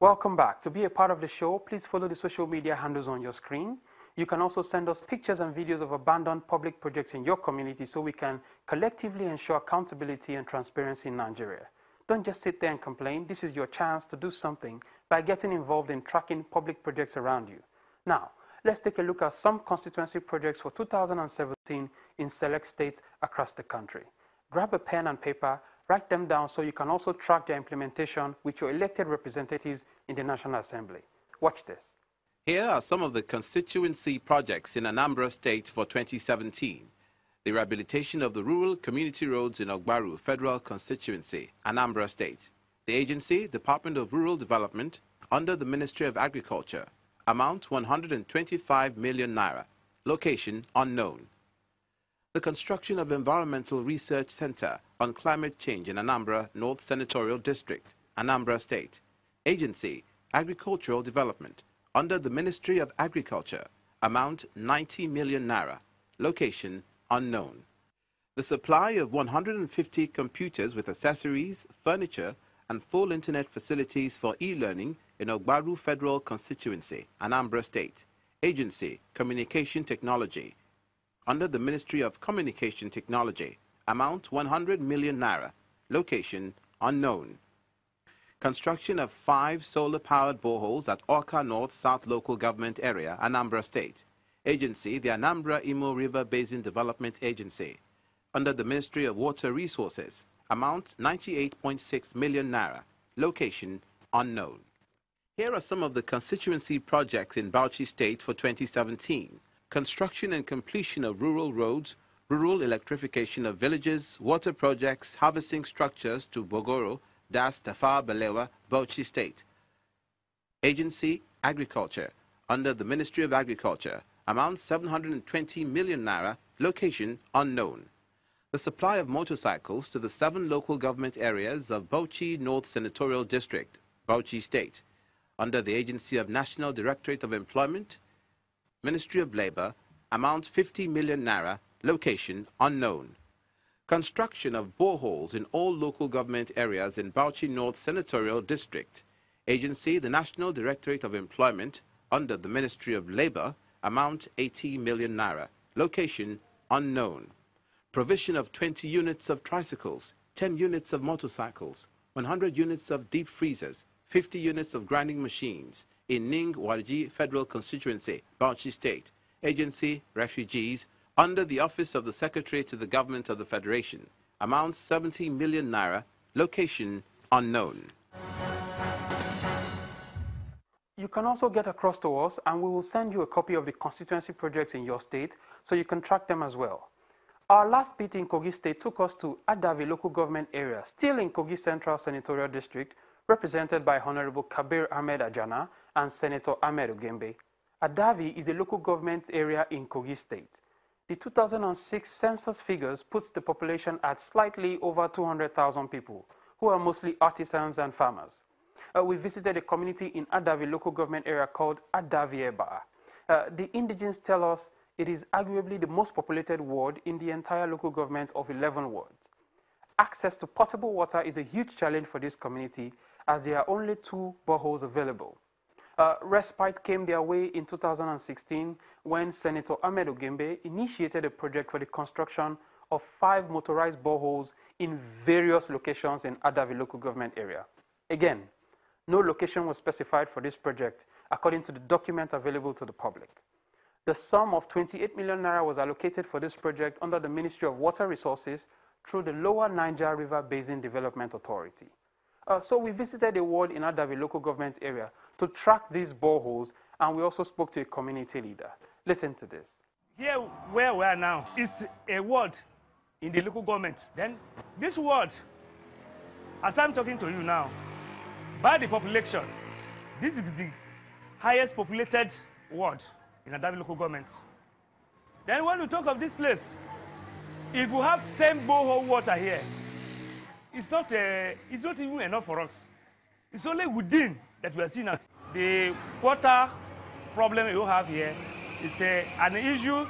Welcome back. To be a part of the show, please follow the social media handles on your screen. You can also send us pictures and videos of abandoned public projects in your community so we can collectively ensure accountability and transparency in Nigeria. Don't just sit there and complain. This is your chance to do something by getting involved in tracking public projects around you. Now, let's take a look at some constituency projects for 2017 in select states across the country. Grab a pen and paper, write them down so you can also track their implementation with your elected representatives in the National Assembly. Watch this. Here are some of the constituency projects in Anambra State for 2017. The rehabilitation of the rural community roads in Ogbaru Federal Constituency, Anambra State. The agency, Department of Rural Development, under the Ministry of Agriculture. Amount 125 million naira. Location unknown. The construction of Environmental Research Center on Climate Change in Anambra North Senatorial District, Anambra State. Agency, Agricultural Development, under the Ministry of Agriculture. Amount 90 million naira. Location unknown. The supply of 150 computers with accessories, furniture, and full internet facilities for e-learning in Ogbaru Federal Constituency, Anambra State. Agency, Communication Technology, under the Ministry of Communication Technology. Amount 100 million naira. Location unknown. Construction of 5 solar-powered boreholes at Orca North South Local Government Area, Anambra State. Agency, the Anambra Imo River Basin Development Agency, under the Ministry of Water Resources. Amount 98.6 million naira. Location unknown. Here are some of the constituency projects in Bauchi State for 2017. Construction and completion of rural roads, rural electrification of villages, water projects, harvesting structures to Bogoro, Das, Tafawa Balewa, Bauchi State. Agency, Agriculture, under the Ministry of Agriculture. Amount 720 million naira. Location unknown. The supply of motorcycles to the 7 local government areas of Bauchi North Senatorial District, Bauchi State, under the Agency of National Directorate of Employment, Ministry of Labor. Amount 50 million naira. Location unknown. Construction of boreholes in all local government areas in Bauchi North Senatorial District. Agency, the National Directorate of Employment, under the Ministry of Labor. Amount 80 million naira. Location unknown. Provision of 20 units of tricycles, 10 units of motorcycles, 100 units of deep freezers, 50 units of grinding machines in Ning Warji Federal Constituency, Bauchi State. Agency, Refugees, under the Office of the Secretary to the Government of the Federation. Amount 70 million naira. Location unknown. You can also get across to us and we will send you a copy of the constituency projects in your state so you can track them as well. Our last bit in Kogi State took us to Adavi local government area, still in Kogi Central Senatorial District, represented by Honorable Kabir Ahmed Ajana and Senator Ahmed Ogembe. Adavi is a local government area in Kogi State. The 2006 census figures puts the population at slightly over 200,000 people, who are mostly artisans and farmers. We visited a community in Adavi local government area called Adavi Eba. The indigents tell us it is arguably the most populated ward in the entire local government of 11 wards. Access to potable water is a huge challenge for this community as there are only 2 boreholes available. Respite came their way in 2016 when Senator Ahmed Ogembe initiated a project for the construction of 5 motorized boreholes in various locations in Adavi local government area. Again, no location was specified for this project according to the document available to the public. The sum of 28 million naira was allocated for this project under the Ministry of Water Resources through the Lower Niger River Basin Development Authority. So we visited a ward in Adavi local government area to track these boreholes, and we also spoke to a community leader. Listen to this. Here where we are now is a ward in the local government. Then this ward, as I'm talking to you now, by the population, this is the highest populated ward in Adavi local government. Then when we talk of this place, if we have 10 borehole water here, it's not even enough for us. It's only within that we are seeing now. The water problem you have here is an issue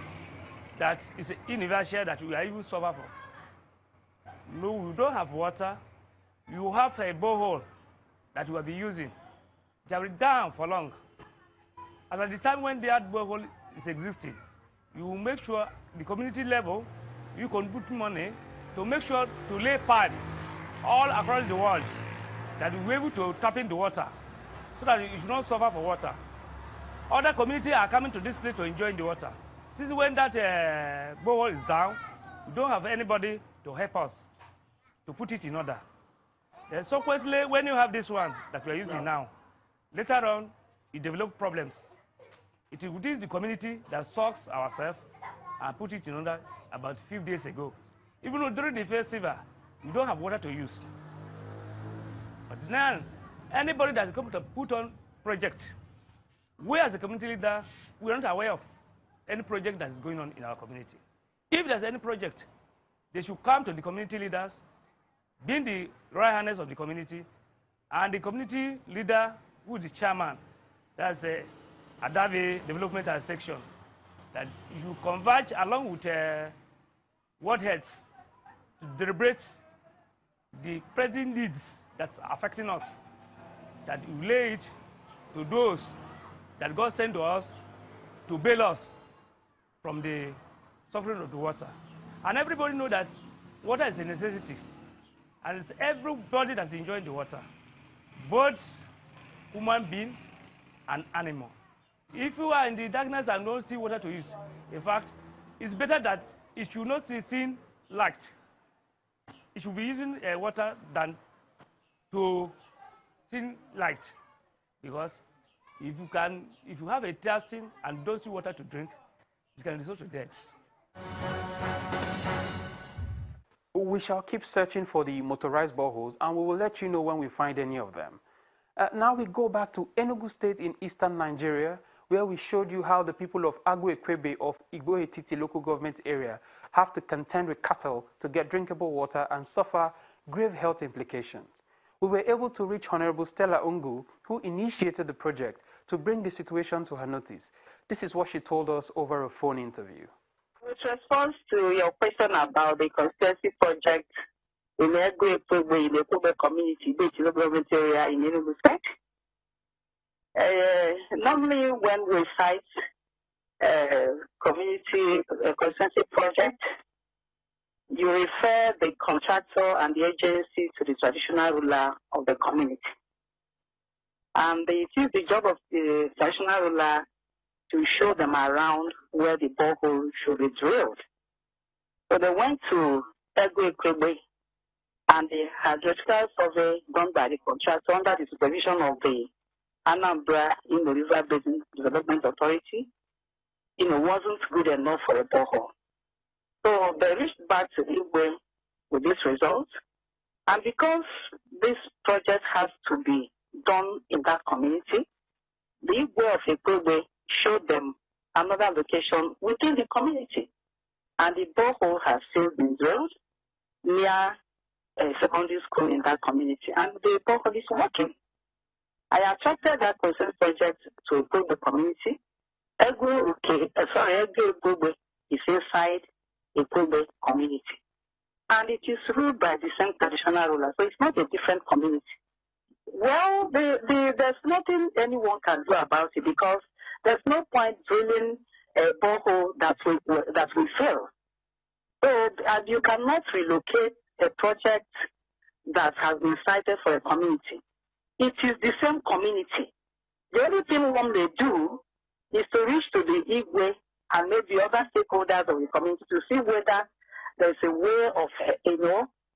that is universal that we are even suffer from. No, we don't have water. You have a borehole that we will be using. They have been down for long. And at the time when that borehole is existing, you will make sure the community level, you can put money to make sure to lay pipe all across the world that will be able to tap in the water so that you should not suffer for water. Other communities are coming to this place to enjoy the water. Since when that borehole is down, we don't have anybody to help us to put it in order. Then subsequently, when you have this one that we are using now, later on, you develop problems. It is within the community that sucks ourselves and put it in order about a few days ago. Even though during the festival, we don't have water to use. But now, anybody that is coming to put on project, we as a community leader, we are not aware of any project that is going on in our community. If there's any project, they should come to the community leaders, being the royal highness of the community, and the community leader who is the chairman, that's Ageva Development and Section, that you converge along with ward heads to deliberate the present needs that's affecting us, that you lay it to those that God sent to us to bail us from the suffering of the water. And everybody knows that water is a necessity. And it's everybody that's enjoying the water, both human being and animal. If you are in the darkness and don't see water to use, in fact, it's better that it should not see seen light. It should be using water than to see light. Because if you have a thirsting and don't see water to drink, it can result to death. We shall keep searching for the motorized boreholes, and we will let you know when we find any of them. Now we go back to Enugu State in eastern Nigeria, where we showed you how the people of Agwa-Ekwebe of Igbo-Etiti local government area have to contend with cattle to get drinkable water and suffer grave health implications. We were able to reach Honorable Stella Ungu, who initiated the project, to bring the situation to her notice. This is what she told us over a phone interview. With response to your question about the constituency project in Agwa-Ekwebe in the Ekwebe community, based in the government area in Enugu State, normally when we cite community constituency project, you refer the contractor and the agency to the traditional ruler of the community. And it is the job of the traditional ruler to show them around where the borehole should be drilled. So they went to Agwa-Ekwebe, and the hydrological survey done by the contractor under the supervision of the Anambra in the River Basin Development Authority, wasn't good enough for a borehole. So they reached back to Igwe with this result. And because this project has to be done in that community, the Igwe of Ekwebe showed them another location within the community. And the borehole has since been drilled near a secondary school in that community. And the borehole is working. I attracted that consent project to improve the community. Agwa-Ekwebe is inside the Ekwebe community. And it is ruled by the same traditional ruler, so it's not a different community. Well, there's nothing anyone can do about it because there's no point drilling a borehole that will fail. So and you cannot relocate a project that has been cited for a community. It is the same community. The only thing one may do is to reach to the Igwe and maybe other stakeholders of the community to see whether there's a way of,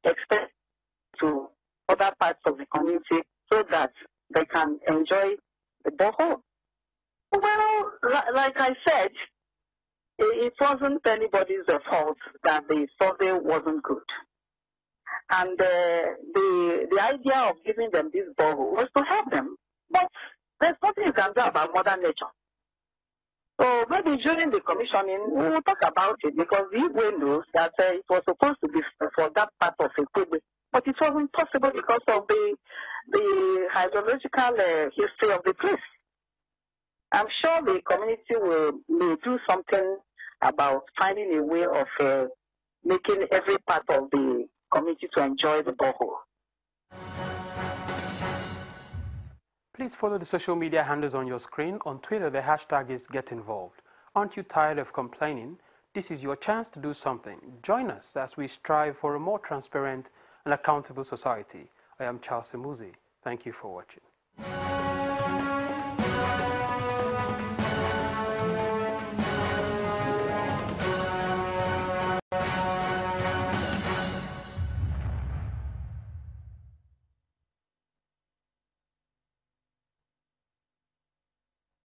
extend to other parts of the community so that they can enjoy the borehole. Well, like I said, it wasn't anybody's fault that the survey wasn't good. And the idea of giving them this borehole was to help them. But there's nothing you can do about Mother Nature. So maybe during the commissioning, we will talk about it because the Igwe knows that it was supposed to be for that part of Ekwebe, but it wasn't possible because of the hydrological history of the place. I'm sure the community may do something about finding a way of making every part of the community to enjoy the borehole. Please follow the social media handles on your screen. On Twitter, the hashtag is GetInvolved. Aren't you tired of complaining? This is your chance to do something. Join us as we strive for a more transparent and accountable society. I am Charles Emuzi. Thank you for watching.